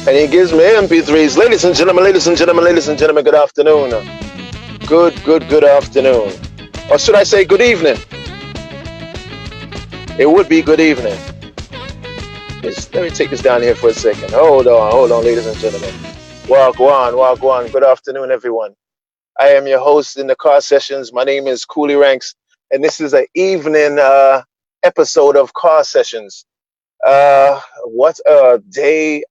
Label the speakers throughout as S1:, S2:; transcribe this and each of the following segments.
S1: And he gives me MP3s. Ladies and gentlemen, ladies and gentlemen, good afternoon. Good afternoon. Or should I say good evening? It would be good evening. Let me take this down here for a second. Hold on, ladies and gentlemen. Walk on. Good afternoon, everyone. I am your host in the Car Sessions. My name is Cooley Ranks, and this is an evening episode of Car Sessions. What a day.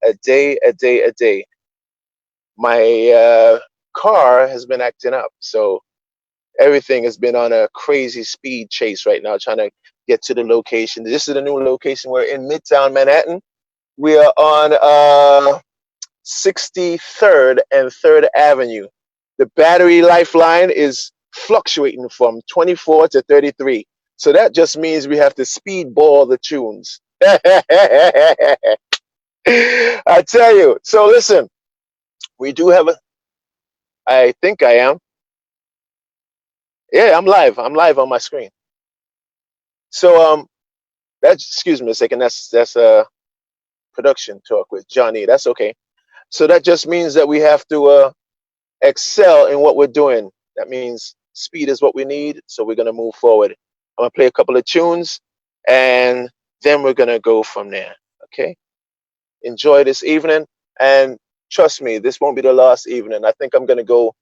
S1: My car has been acting up, so everything has been on a crazy speed chase right now, trying to get to the location. This is the new location. We're in Midtown Manhattan. We are on 63rd and 3rd Avenue. The battery lifeline is fluctuating from 24 to 33. So that just means we have to speedball the tunes. I tell you. So listen, we do have I think I am. Yeah, I'm live. I'm live on my screen. So excuse me a second. That's production talk with Johnny. That's okay. So that just means that we have to excel in what we're doing. That means speed is what we need. So we're gonna move forward. I'm gonna play a couple of tunes, and then we're gonna go from there. Okay. Enjoy this evening, and trust me, this won't be the last evening. I think I'm gonna go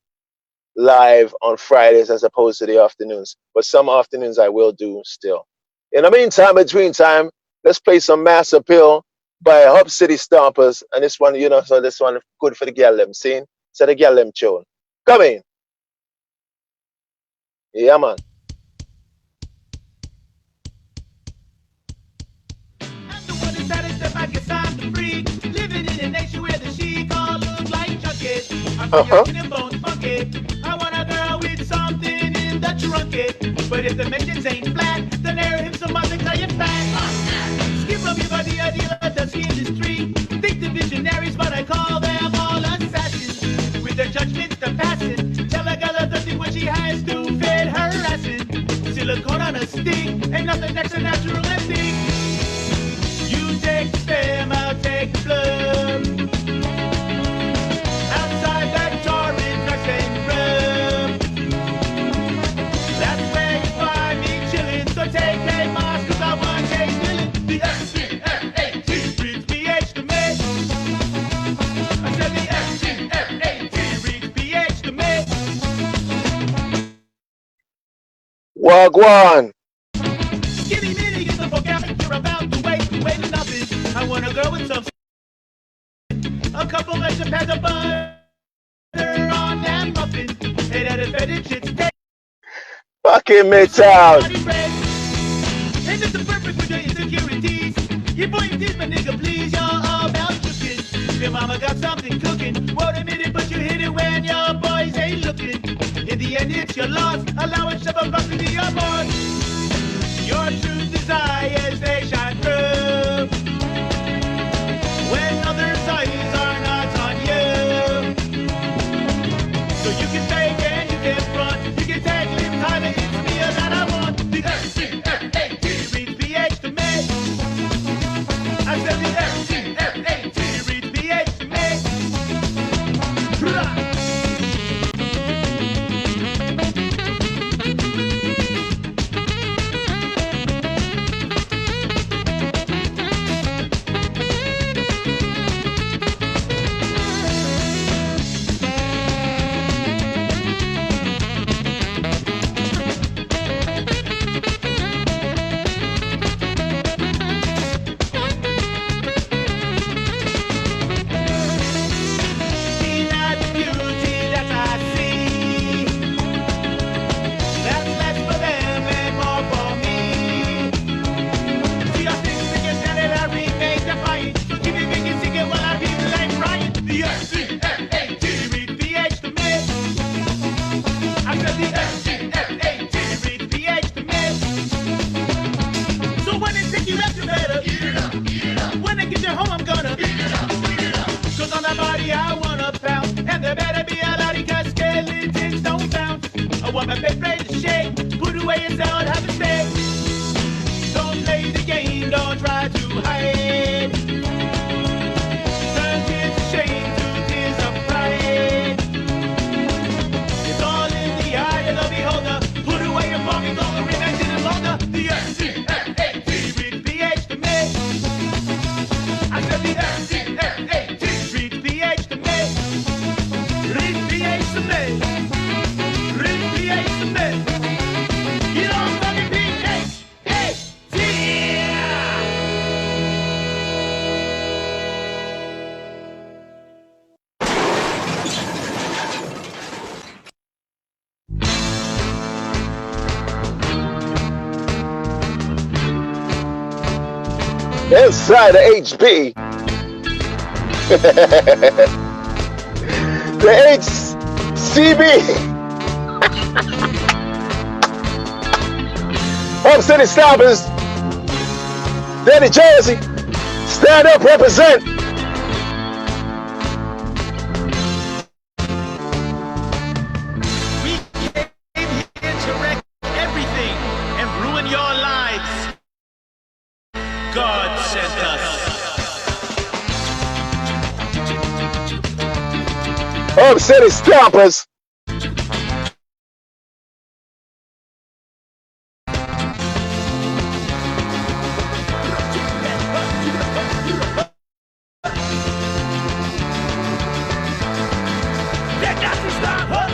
S1: live on Fridays as opposed to the afternoons, but some afternoons I will do still. In the meantime, between time, let's play some Mass Appeal by Hub City Stompers, and this one, so this one good for the gal them, see? So the gal them tune. Come in. Yeah, man.
S2: I'm the one decided to back inside the free, living in a nation where the sheep all look like junkies. I'm young and bones funky. I want a girl with something in the trunket. But if the mentions ain't flat, then air him some other giant fat. Skip up your body, a deal at the ski industry. Think the visionaries, but I call them all assassins. With their judgments to passing. Tell a girl a thing when she has to fit her acid. Silicone on a stick, ain't nothing extra natural and thick. You take the sperm, I'll take the blood. Outside that torrid dress and rub. That's where you find me chillin'. So take a Mars, cause I want Jay Dillon. The SGF-AT reads PH to me. I said the SGF-AT reads PH to me.
S1: Wagwan.
S2: Skinny bitty is the vocabulary you're about to wait nothing. I want a girl with some, a couple extra pads of butter on that muffin. Hey, that is better shit's dead.
S1: Fucking Midtown.
S2: And it's the perfect with your insecurities. You boy, please, my nigga, please, you're all about cooking. Your mama got something cooking. Won't admit it, but you hit it when your boys ain't looking. In the end, it's your loss. Allow it shove a buck into your boss. Your true desires, they shine through. When others' eyes are not on you. So you can fake and you can front. You can tag live time and it's me that I want. The SGF-AT reads PH to me. I said the SGF-AT reads PH to me. Don't play the game, don't try to hide. Turn kids
S1: inside the HB. The HCB. Hub City Stompers. Danny Jersey. Stand up, represent.
S2: We came here to wreck everything and ruin your lives. God sent us.
S1: Hub City Stompers.
S2: That got to stop, huh?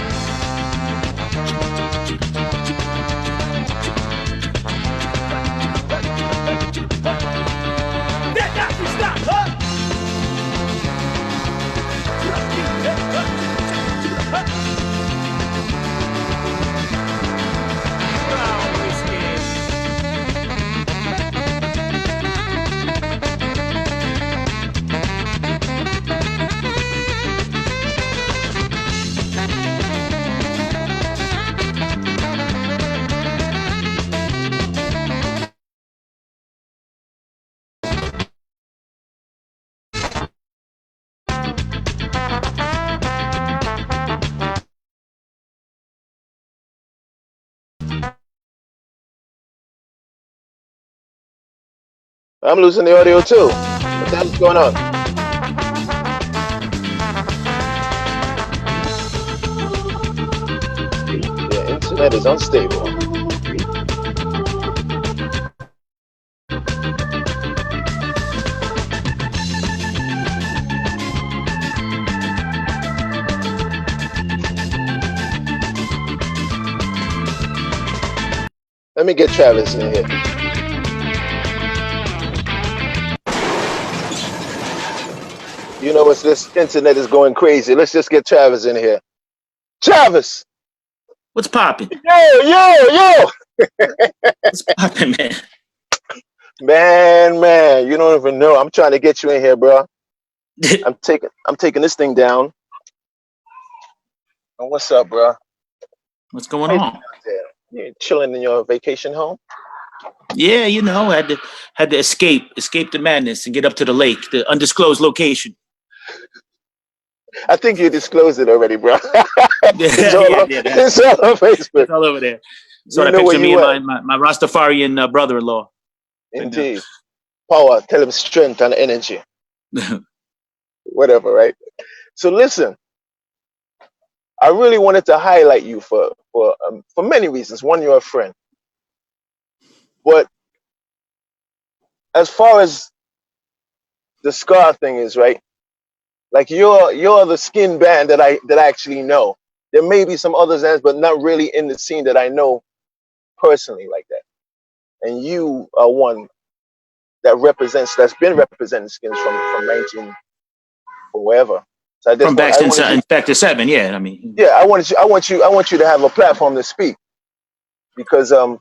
S2: That got to stop, huh?
S1: I'm losing the audio too. What the hell's going on? The internet is unstable. Let me get Travis in here. You know what's this internet is going crazy. Let's just get Travis in here. Travis!
S3: What's popping?
S1: Yo!
S3: What's popping, man?
S1: Man, you don't even know. I'm trying to get you in here, bro. I'm taking this thing down. Oh, what's up, bro?
S3: What's going on?
S1: You chilling in your vacation home?
S3: Yeah, you know, had to escape the madness and get up to the lake, the undisclosed location.
S1: I think you disclosed it already, bro. It's
S3: It's
S1: all on Facebook.
S3: It's all over there. So
S1: You
S3: I
S1: know where
S3: picture me
S1: you
S3: and my Rastafarian brother-in-law.
S1: Indeed. Power, tell him strength and energy. Whatever, right? So listen, I really wanted to highlight you for many reasons. One, you're a friend. But as far as the Scar thing is, right? Like you're the skin band that I actually know. There may be some other bands, but not really in the scene that I know personally like that. And you are one that's been representing skins from 19 or wherever. So
S3: From back to 7, yeah. I mean,
S1: yeah, I want you to have a platform to speak, because I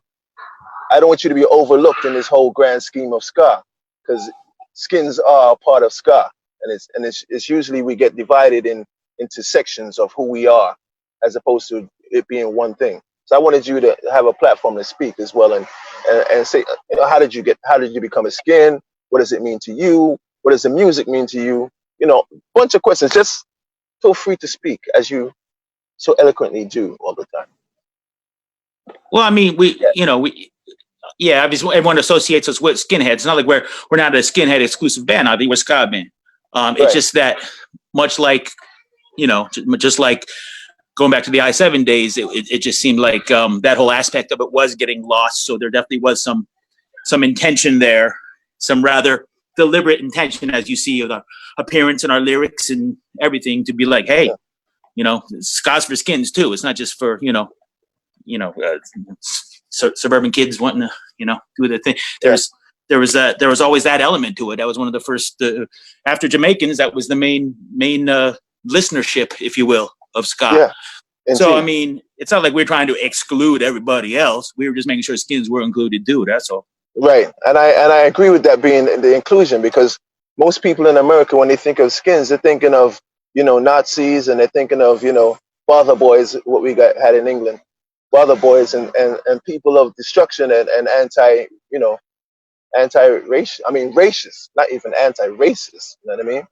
S1: don't want you to be overlooked in this whole grand scheme of ska, because skins are a part of ska, and it's usually we get divided into sections of who we are, as opposed to it being one thing. So I wanted you to have a platform to speak as well, and say, you know, how did you become a skin? What does it mean to you? What does the music mean to you? You know, bunch of questions. Just feel free to speak, as you so eloquently do all the time.
S3: well, I mean, obviously everyone associates us with skinheads. It's not like we're not a skinhead exclusive band. I think we're a ska band. It's
S1: Right.
S3: just that much like, just like going back to the I-7 days, it just seemed like that whole aspect of it was getting lost. So there definitely was some intention there, some rather deliberate intention, as you see with our appearance and our lyrics and everything, to be like, hey, ska's for skins too. It's not just for suburban kids wanting to do their thing. There was always that element to it. That was one of the first after Jamaicans. That was the main listenership, if you will, of ska.
S1: Yeah. Indeed.
S3: So I mean, it's not like we're trying to exclude everybody else. We were just making sure skins were included too. That's all.
S1: Right, and I agree with that being the inclusion, because most people in America, when they think of skins, they're thinking of, Nazis, and they're thinking of, father boys, what we got had in England, father boys, and people of destruction, and anti-racial. I mean, racist, not even anti-racist. You know what I mean?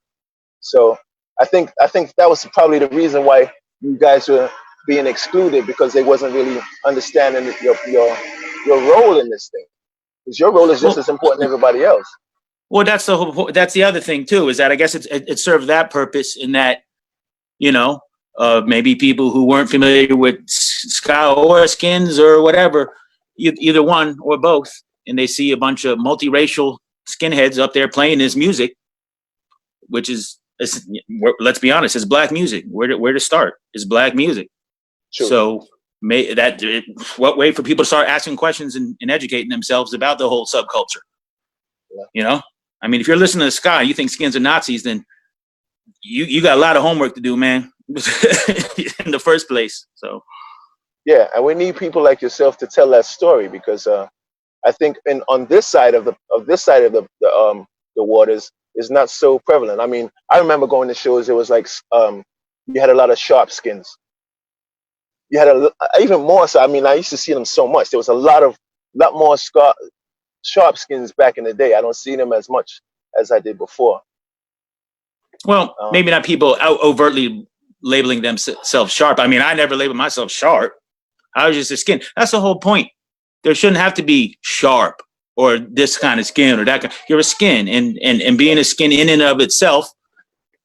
S1: So I think that was probably the reason why you guys were being excluded, because they wasn't really understanding your role in this thing. Because your role is just
S3: Well,
S1: as important as everybody else.
S3: well, that's the whole, that's the other thing too, is that I guess it served that purpose in that, you know, maybe people who weren't familiar with ska or skins or whatever, either one or both, and they see a bunch of multiracial skinheads up there playing this music, which is, let's be honest, it's black music. Where to start? It's black music.
S1: True.
S3: So what way for people to start asking questions and educating themselves about the whole subculture?
S1: Yeah.
S3: You know, I mean, if you're listening to ska, you think skins are Nazis, then you got a lot of homework to do, man, in the first place. So
S1: Yeah, and we need people like yourself to tell that story, because I think on this side of the waters is not so prevalent. I mean, I remember going to shows. It was like you had a lot of sharp skins. You had even more so. I mean, I used to see them so much. There was a lot more sharp skins back in the day. I don't see them as much as I did before.
S3: well, maybe not people overtly labeling themselves sharp. I mean, I never labeled myself sharp. I was just a skin. That's the whole point. There shouldn't have to be sharp or this kind of skin or that kind. You're a skin, and being a skin in and of itself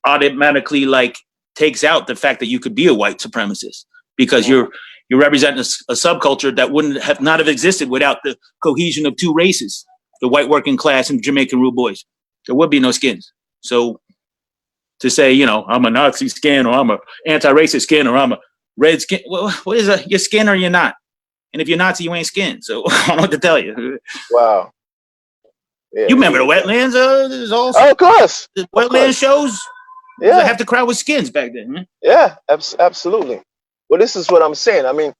S3: automatically like takes out the fact that you could be a white supremacist, because you're representing a subculture that wouldn't have not have existed without the cohesion of two races, the white working class and Jamaican rude boys. There would be no skins. So to say, you know, I'm a Nazi skin, or I'm a anti-racist skin, or I'm a red skin, well, what is a, you're skin or you're not? And if you're Nazi, you ain't skin. So I don't know what to tell you.
S1: Wow. Yeah,
S3: You remember the wetlands? There's all
S1: of course.
S3: the wetland shows.
S1: Yeah.
S3: Half the crowd was skins back then. Man.
S1: Yeah, absolutely. Well, this is what I'm saying. I mean,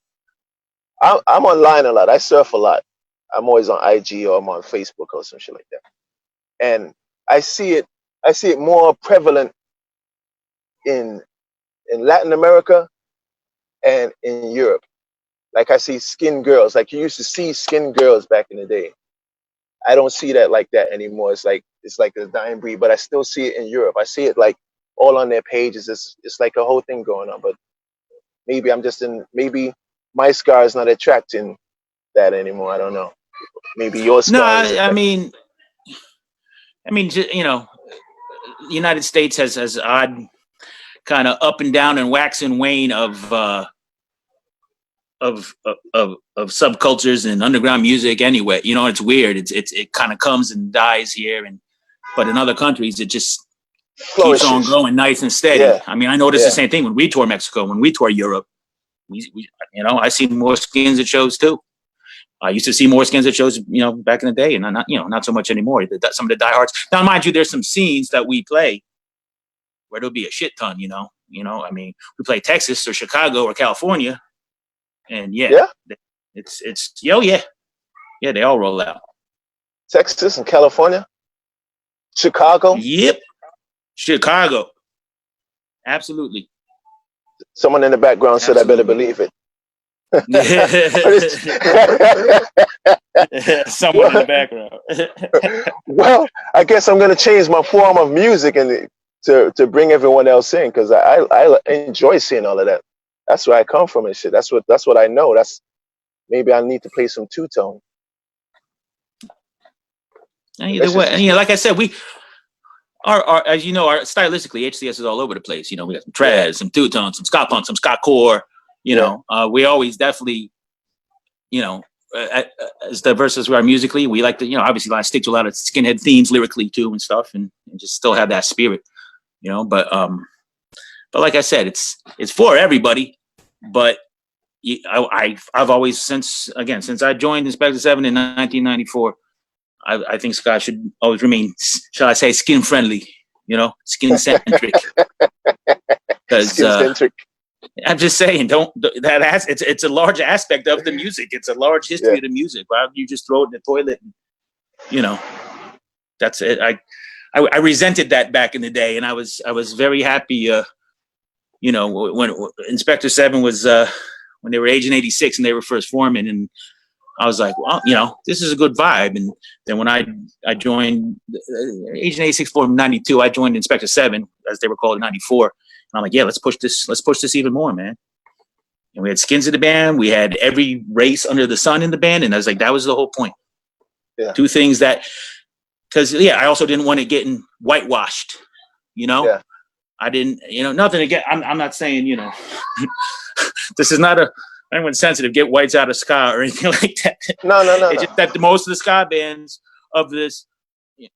S1: I'm online a lot. I surf a lot. I'm always on IG, or I'm on Facebook or some shit like that. And I see it more prevalent in Latin America and in Europe. Like I see skin girls. Like you used to see skin girls back in the day. I don't see that like that anymore. It's like a dying breed, but I still see it in Europe. I see it like all on their pages. It's like a whole thing going on. But maybe maybe my scar is not attracting that anymore. I don't know. Maybe your scar.
S3: No,
S1: I
S3: mean, you know, the United States has odd kind of up and down and wax and wane of subcultures and underground music. Anyway, you know, it's weird. It kind of comes and dies here, but in other countries, it just keeps on growing nice and steady. Yeah. I mean, I noticed the same thing when we tour Mexico, when we tour Europe. We you know, I see more skins at shows too. I used to see more skins at shows, you know, back in the day, and not so much anymore. Some of the diehards. Now, mind you, there's some scenes that we play where there'll be a shit ton. You know, I mean, we play Texas or Chicago or California, and it's they all roll out.
S1: Texas and California, Chicago.
S3: Yep, Chicago. Absolutely.
S1: Someone in the background said, "I better believe it."
S3: Someone in the background.
S1: Well, I guess I'm gonna change my form of music and to bring everyone else in, because I enjoy seeing all of that. That's where I come from and shit. That's what I know. Maybe I need to play some two-tone.
S3: Either way, you know, like I said, we our as you know, our stylistically HCS is all over the place. You know, we got some trad, some two-tone, some ska punk, some ska core. You know, we always definitely, you know, as diverse as we are musically, we like to, you know, obviously stick to a lot of skinhead themes lyrically too and stuff, and just still have that spirit, you know. But like I said, it's for everybody. But I've always since I joined Inspector 7 in 1994, I think ska should always remain, shall I say, skin friendly, you know, skin centric. Because I'm just saying, it's a large aspect of the music. It's a large history of the music. Why don't you just throw it in the toilet you know, that's it. I resented that back in the day, and I was very happy. You know, when Inspector 7 was when they were Agent 86 and they were first forming, and I was like, well, you know, this is a good vibe. And then when I joined Agent 86 formed in 92, I joined Inspector 7, as they were called, in 94. And I'm like, yeah, let's push this even more, man. And we had skins in the band. We had every race under the sun in the band. And I was like, that was the whole point.
S1: Yeah.
S3: Two things that, because, yeah, I also didn't want it getting whitewashed, you know?
S1: Yeah.
S3: I didn't, you know, nothing again. I'm not saying, you know, this is not anyone sensitive, get whites out of ska or anything like that.
S1: No.
S3: It's just that most of the ska bands of this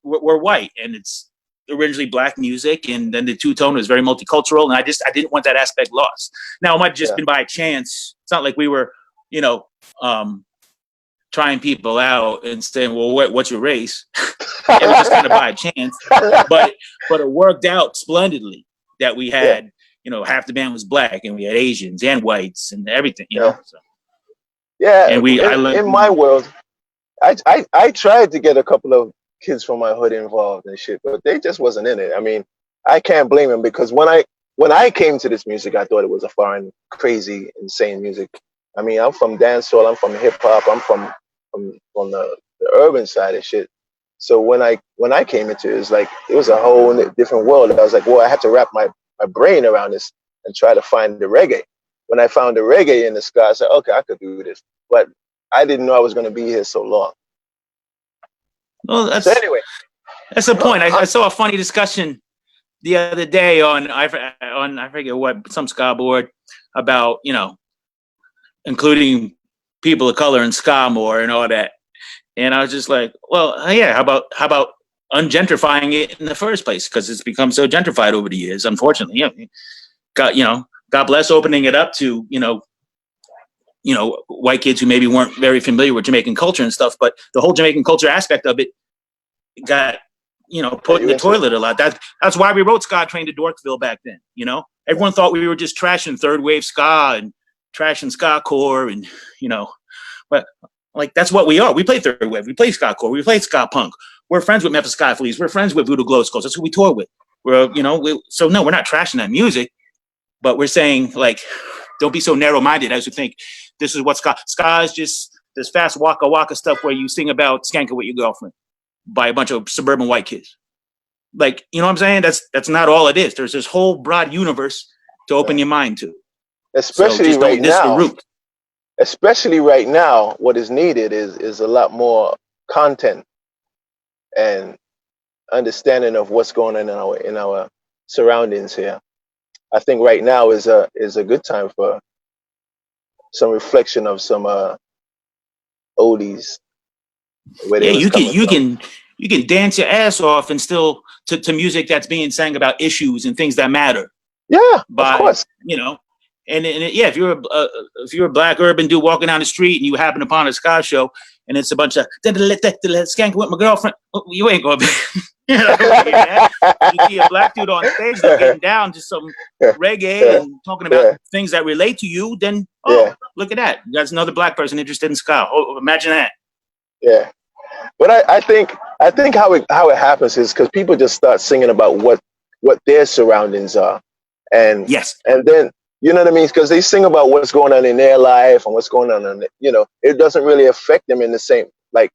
S3: were white, and it's originally black music, and then the two-tone was very multicultural, and I didn't want that aspect lost. Now, it might have just been by chance. It's not like we were, you know, trying people out and saying, well, what's your race? It was just kind of by chance, but it worked out splendidly that we had, you know, half the band was black, and we had Asians and whites and everything, you know. So.
S1: Yeah,
S3: and
S1: in my world, I tried to get a couple of kids from my hood involved and shit, but they just wasn't in it. I mean, I can't blame them, because when I came to this music, I thought it was a foreign, crazy, insane music. I mean, I'm from dancehall, I'm from hip hop, I'm from the urban side of shit. So when I came into it, it was a whole different world. I was like, well, I had to wrap my brain around this and try to find the reggae. When I found the reggae in the ska, I said, okay, I could do this. But I didn't know I was going to be here so long.
S3: Well,
S1: so anyway,
S3: that's the point. I saw a funny discussion the other day on I forget what, some ska board about, you know, including people of color in ska more and all that. And I was just like, well, yeah, how about ungentrifying it in the first place? Because it's become so gentrified over the years, unfortunately. Yeah, God bless opening it up to, you know, white kids who maybe weren't very familiar with Jamaican culture and stuff. But the whole Jamaican culture aspect of it got, you know, put in the toilet a lot. That's why we wrote Ska Train to Dorksville back then. You know, everyone thought we were just trashing third wave ska and trashing ska core, and, you know, but like, that's what we are. We play third wave. We play ska core. We play ska punk. We're friends with Memphis Sky Fleas. We're friends with Voodoo Glow Skulls. That's who we tour with. So no, we're not trashing that music, but we're saying, like, don't be so narrow-minded as to think this is what ska is. Just this fast waka waka stuff where you sing about skanking with your girlfriend by a bunch of suburban white kids. Like, you know what I'm saying? That's not all it is. There's this whole broad universe to open your mind to.
S1: Especially right now. Especially right now, what is needed is a lot more content and understanding of what's going on in our surroundings here. I think right now is a good time for some reflection of some oldies.
S3: Yeah, you can dance your ass off and still to music that's being sang about issues and things that matter.
S1: Yeah, of course.
S3: You know. And yeah, if you're a black urban dude walking down the street and you happen upon a ska show and it's a bunch of skanking with my girlfriend, you ain't gonna be. You know, you see a black dude on stage that's getting down to some reggae and talking about things that relate to you, then look at that. That's another black person interested in ska. Oh, imagine that.
S1: Yeah, but I think how it happens is because people just start singing about what their surroundings are, and then. You know what I mean? Because they sing about what's going on in their life and what's going on, you know, it doesn't really affect them in the same, like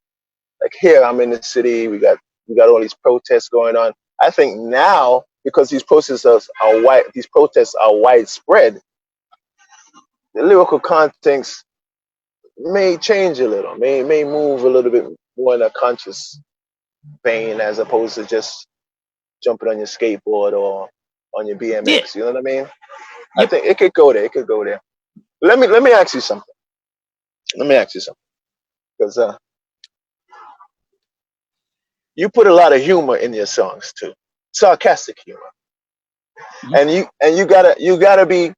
S1: here, I'm in the city, we got all these protests going on. I think now, because these protests are widespread, the lyrical contents may change a little, may move a little bit more in a conscious vein as opposed to just jumping on your skateboard or on your BMX. You know what I mean? I think it could go there. Let me ask you something. Because you put a lot of humor in your songs too, sarcastic humor, and you gotta be.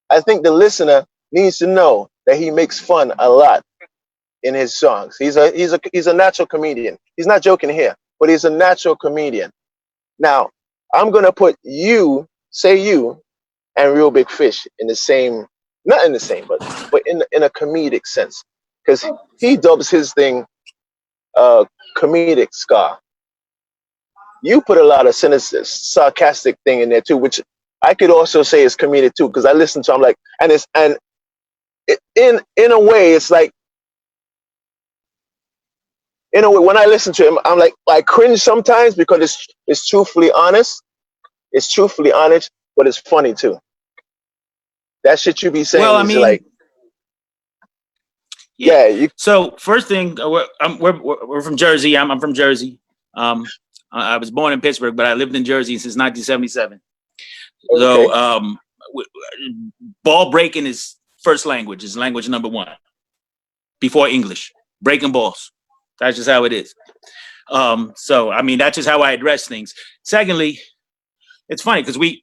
S1: I think the listener needs to know that he makes fun a lot in his songs. He's a natural comedian. He's not joking here, but he's a natural comedian. Now, I'm gonna put you and Real Big Fish in the same, not in the same, but in a comedic sense, because he dubs his thing comedic ska. You put a lot of sinister, sarcastic thing in there too, which I could also say is comedic too, because I listen to. I'm like, in a way, it's like, in a way, when I listen to him, I'm like, I cringe sometimes because it's truthfully honest. It's truthfully honest, but it's funny too. That shit you be saying
S3: Well, I
S1: is
S3: mean,
S1: like, yeah. You,
S3: So first thing, we're from Jersey. I'm from Jersey. I was born in Pittsburgh, but I lived in Jersey since 1977.
S1: okay.
S3: So ball breaking is first language. Is language number one before English. Breaking balls. That's just how it is. So I mean, that's just how I address things. Secondly, it's funny because we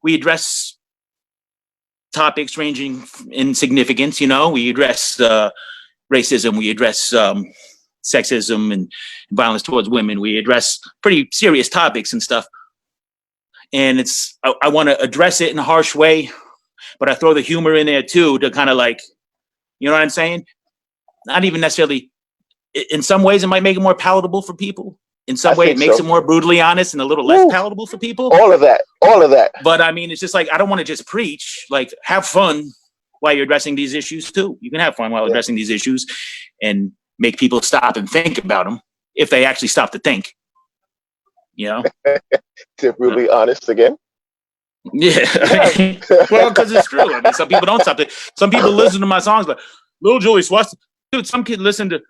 S3: address topics ranging in significance. We address racism. We address sexism and violence towards women. We address pretty serious topics and stuff. And I want to address it in a harsh way, but I throw the humor in there too to kind of like, you know what I'm saying? Not even necessarily. In some ways, it might make it more palatable for people. In some way, it makes it more brutally honest and a little less palatable for people.
S1: All of that. But
S3: I mean, it's just like, I don't want to just preach. Like, have fun while you're addressing these issues too. You can have fun while addressing these issues and make people stop and think about them if they actually stop to think.
S1: To really honest again.
S3: Yeah. Well, because it's true. I mean, some people don't stop to. Some people listen to my songs like Lil Julie Swastika. Dude, some kid listened to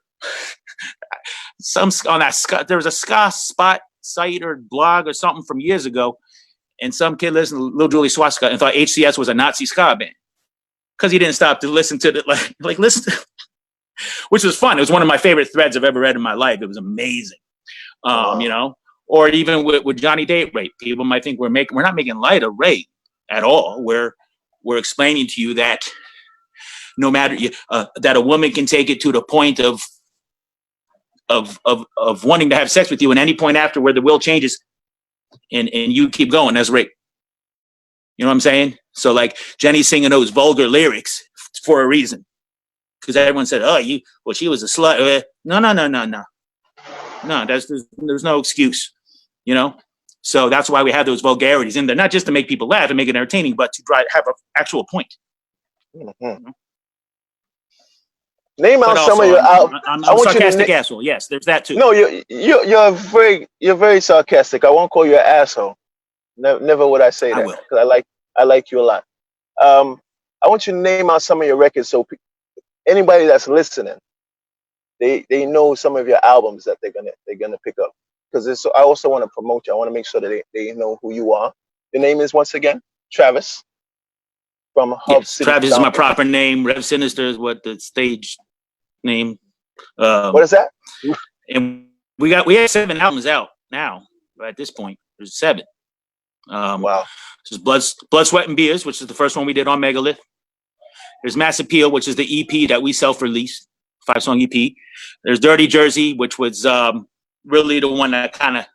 S3: some on that ska. There was a ska spot site or blog or something from years ago, and some kid listened to Lil Julie Swastika and thought HCS was a Nazi ska band because he didn't stop to listen to the listen to, which was fun. It was one of my favorite threads I've ever read in my life. It was amazing. Or even with Johnny Date rape, people might think we're not making light of rape at all. We're explaining to you that no matter that a woman can take it to the point of wanting to have sex with you, and any point after where the will changes, and you keep going, that's rape. You know what I'm saying? So like Jenny's singing those vulgar lyrics for a reason, because everyone said, she was a slut. No, there's no excuse. So that's why we have those vulgarities in there, not just to make people laugh and make it entertaining, but to have an actual point.
S1: Mm-hmm. Name out some of your albums.
S3: I'm a sarcastic asshole. Yes, there's that too.
S1: No, you're very sarcastic. I won't call you an asshole. Never would I say that, because I like you a lot. I want you to name out some of your records so anybody that's listening, they know some of your albums that they're gonna pick up. Because I also want to promote you. I want to make sure that they know who you are. Your name is, once again, Travis from Hub City.
S3: Travis is my proper name. Rev Sinister is what the stage name.
S1: What is that?
S3: And we have 7 albums out now. At this point, there's 7.
S1: Wow.
S3: There's Blood, Sweat, and Beers, which is the first one we did on Megalith. There's Mass Appeal, which is the EP that we self-released, 5-song EP. There's Dirty Jersey, which was really the one that kind of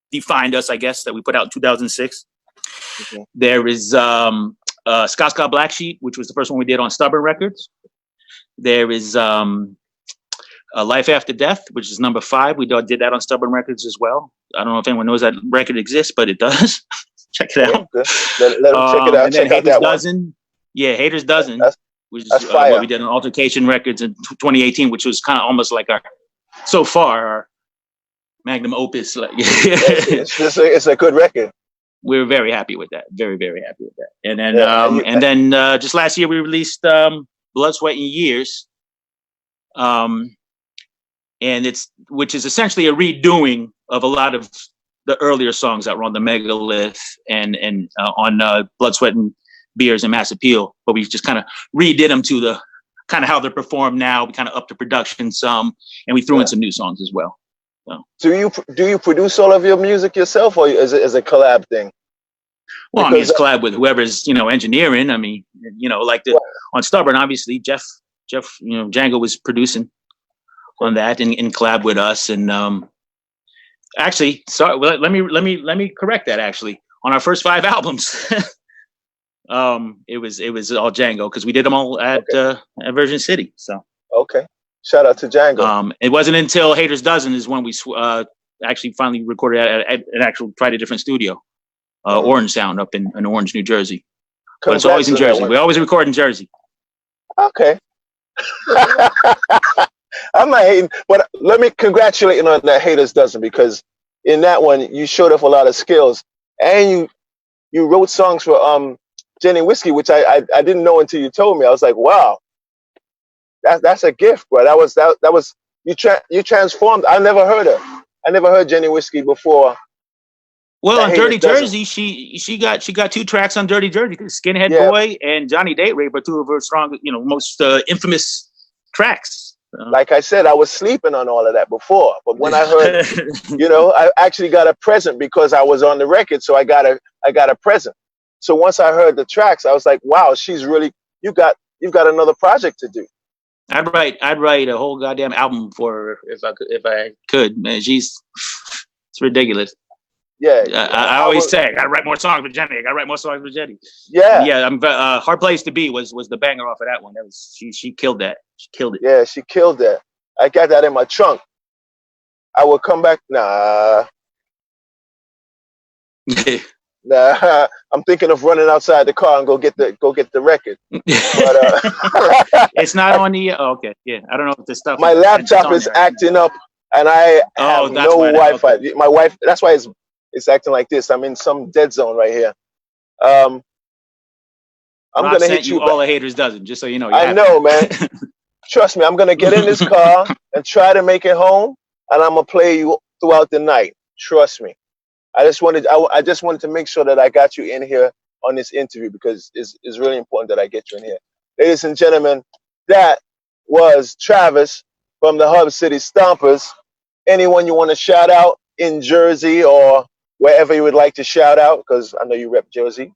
S3: defined us, I guess, that we put out in 2006. Okay. There is Ska Black Sheep, which was the first one we did on Stubborn Records. There is Life After Death, which is number 5. We did that on Stubborn Records as well. I don't know if anyone knows that record exists, but it does. Check it out.
S1: Let them check it out.
S3: And then Haters Dozen. Yeah, Haters Dozen, which is what we did on Altercation Records in 2018, which was kind of almost like our magnum opus.
S1: It's a good record.
S3: We're very happy with that. Very, very happy with that. And then just last year we released Blood, Sweat, and Years, which is essentially a redoing of a lot of the earlier songs that were on the Megalith and on Blood, Sweat, and Beers and Mass Appeal, but we just kind of redid them to the kind of how they're performed now. We kind of upped the production some, and we threw in some new songs as well. So.
S1: Do you produce all of your music yourself, or is it a collab thing?
S3: Well, I mean, it's collab with whoever's engineering. I mean, on Stubborn, obviously Jeff, Django was producing on that in collab with us. And actually, sorry, let me correct that. Actually, on our first 5 albums, it was all Django because we did them all at Virgin City. So
S1: okay. Shout out to Django.
S3: It wasn't until Haters Dozen is when we actually finally recorded at an actual tried a different studio, Orange Sound up in Orange, New Jersey. But it's always in Jersey. We always record in Jersey.
S1: Okay. I'm not hating, but let me congratulate you on that Haters Dozen, because in that one you showed off a lot of skills, and you wrote songs for Jenny Whiskey, which I didn't know until you told me. I was like, wow, that's a gift, bro. That was you transformed. I never heard Jenny Whiskey before.
S3: Well, on Dirty Jersey, she got 2 tracks on Dirty Jersey, Skinhead Boy and Johnny Date Rape are 2 of her strong, most infamous tracks.
S1: Like I said, I was sleeping on all of that before, but when I heard, I actually got a present because I was on the record, so I got a present. So once I heard the tracks, I was like, wow, she's really you've got another project to do.
S3: I'd write a whole goddamn album for her if I could. Man, it's ridiculous.
S1: Yeah,
S3: I always say I gotta write more songs with Jenny.
S1: Yeah,
S3: yeah. Hard Place to Be was the banger off of that one. That was she killed that. She killed it.
S1: Yeah, she killed that. I got that in my trunk. I will come back. Nah. Nah. I'm thinking of running outside the car and go get the record. But,
S3: it's not on the. Oh, okay, yeah. I don't know if this stuff.
S1: My laptop is acting up, and I have no Wi-Fi. Okay. My wife. That's why it's acting like this. I'm in some dead zone right here. I'm gonna hit you.
S3: All the Haters Dozen, just so you know.
S1: I know, man. Trust me, I'm gonna get in this car and try to make it home, and I'm gonna play you throughout the night. Trust me. I just wanted to make sure that I got you in here on this interview, because it's really important that I get you in here. Ladies and gentlemen, that was Travis from the Hub City Stompers. Anyone you want to shout out in Jersey or wherever you would like to shout out, because I know you rep Jersey.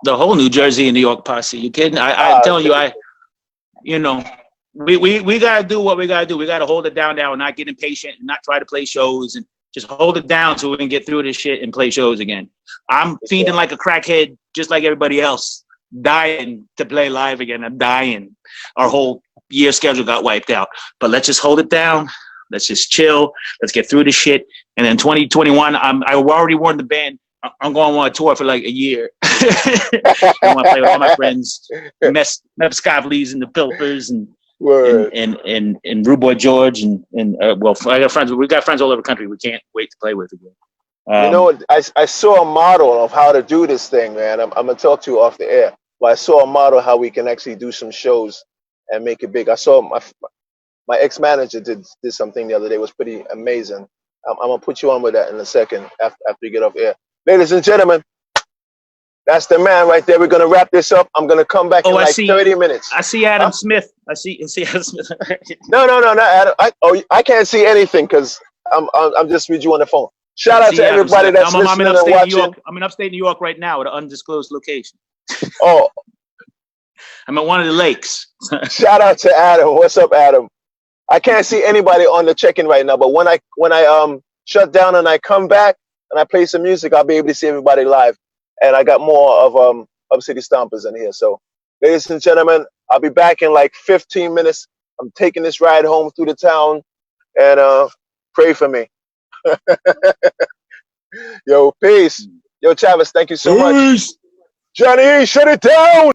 S3: The whole New Jersey and New York posse. You kidding? I'm telling you, we gotta do what we gotta do. We gotta hold it down now and not get impatient and not try to play shows, and just hold it down so we can get through this shit and play shows again. I'm feeding like a crackhead, just like everybody else, dying to play live again. I'm dying. Our whole year schedule got wiped out, but let's just hold it down. Let's just chill. Let's get through this shit. And then 2021, I already warned the band, I'm going on a tour for like a year. I want to play with all my friends, Mep Scavleys and the Pilfers and Rude Boy George and I got friends. We got friends all over the country. We can't wait to play with again.
S1: I saw a model of how to do this thing, man. I'm gonna talk to you off the air, but I saw a model how we can actually do some shows and make it big. I saw my ex-manager did something the other day. It was pretty amazing. I'm gonna put you on with that in a second after you get off air. Ladies and gentlemen, that's the man right there. We're gonna wrap this up. I'm gonna come back in like 30 minutes.
S3: I see Adam Smith. I see Adam Smith.
S1: No, not Adam. I can't see anything because I'm just with you on the phone. Shout out to everybody that's listening and watching.
S3: I'm in upstate New York right now at an undisclosed location.
S1: Oh,
S3: I'm at one of the lakes.
S1: Shout out to Adam. What's up, Adam? I can't see anybody on the check-in right now, but when I shut down and I come back and I play some music, I'll be able to see everybody live. And I got more of Hub City Stompers in here. So, ladies and gentlemen, I'll be back in like 15 minutes. I'm taking this ride home through the town, and pray for me. Yo, peace. Yo, Travis, thank you so much. Johnny, shut it down.